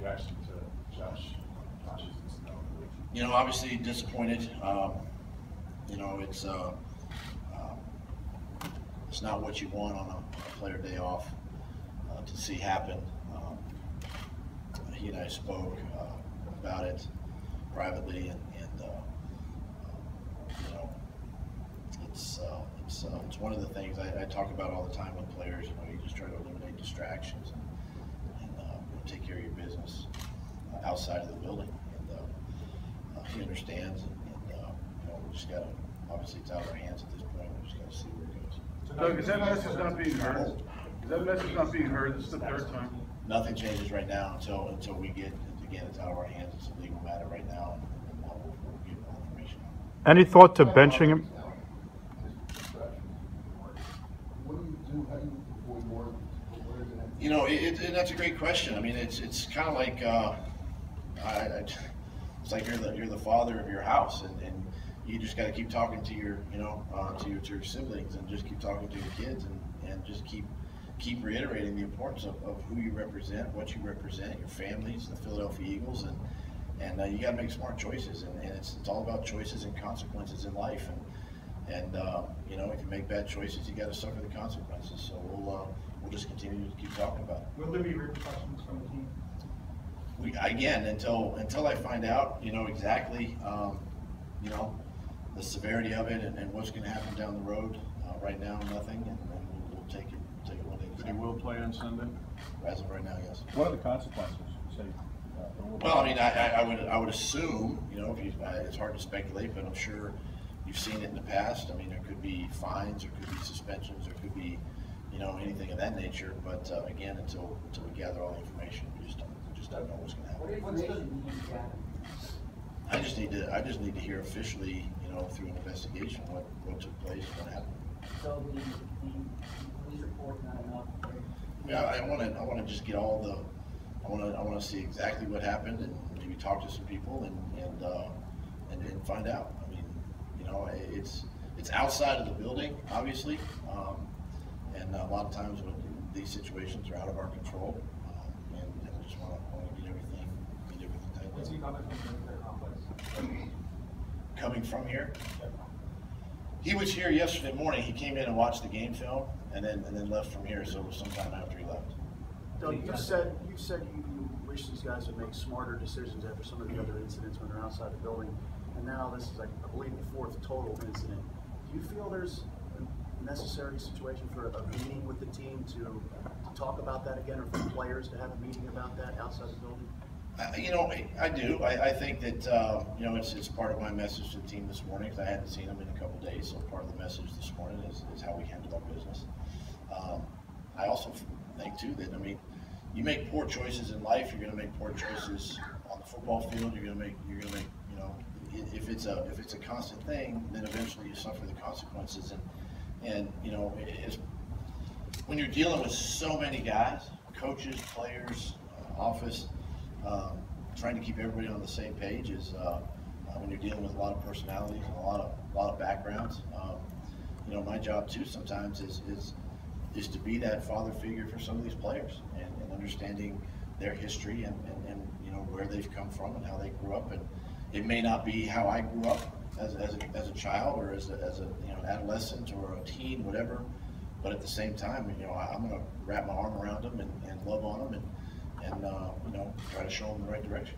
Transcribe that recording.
reaction to Josh's You know, obviously disappointed. You know, it's not what you want on a player day off to see happen. He and I spoke about it privately, and you know, it's one of the things I talk about all the time with players. You know, you just try to eliminate distractions and you know, take care of your business outside of the building. And he understands, and you know, we just got to, obviously it's out of our hands at this point. We just got to see where it goes. Doug, is that message not being heard? Is that message not being heard? This is the third time. Nothing changes right now until we get, again, it's out of our hands. It's a legal matter right now, and we'll get more information. Any thought to benching him? What do you do? How do you avoid more? You know, that's a great question. I mean, it's kind of like it's like you're the father of your house, and you just got to keep talking to your to your siblings, and just keep talking to your kids, and just keep reiterating the importance of who you represent, what you represent, your families, the Philadelphia Eagles, and you got to make smart choices, and it's all about choices and consequences in life, and you know, if you make bad choices, you got to suffer the consequences. So we'll just continue to keep talking about it. Will there be repercussions from the team? Again, until I find out, you know, exactly, you know, the severity of it and what's going to happen down the road. Right now, nothing, and we'll take it one day at a time. He will play on Sunday? As of right now, yes. What are the consequences? Well, I mean, I would assume, you know, it's hard to speculate, but I'm sure you've seen it in the past. I mean, there could be fines, there could be suspensions, there could be, you know, anything of that nature. But again, until we gather all the information, we just don't know what's going to happen. I just need to hear officially, you know, through an investigation what took place and what happened. So the police report not enough. Yeah, I want to just get all the. I want to see exactly what happened, and maybe talk to some people and find out. I mean, you know, it's outside of the building, obviously, and a lot of times when these situations are out of our control, and I just want to get everything tight. What's he coming from the complex? Coming from here? He was here yesterday morning. He came in and watched the game film, and then left from here. So it was sometime after he left. Doug, you said you wish these guys would make smarter decisions after some of the other incidents when they're outside the building, and now this is, like, I believe, the fourth total incident. Do you feel there's a necessary situation for a meeting with the team to talk about that again, or for the players to have a meeting about that outside the building? You know, I do. I think that you know, it's part of my message to the team this morning, because I hadn't seen them in a couple of days. So part of the message this morning is how we handle our business. I also think too that, I mean, you make poor choices in life, you're going to make poor choices on the football field. You're going to make, you know, if it's a constant thing, then eventually you suffer the consequences. And you know, when you're dealing with so many guys, coaches, players, office, trying to keep everybody on the same page is when you're dealing with a lot of personalities and a lot of backgrounds. You know, my job too sometimes is to be that father figure for some of these players, and understanding their history and you know, where they've come from and how they grew up. And it may not be how I grew up as a child, or as a you know, adolescent or a teen, whatever. But at the same time, you know, I'm going to wrap my arm around them and love on them and you know, try to show them the right direction.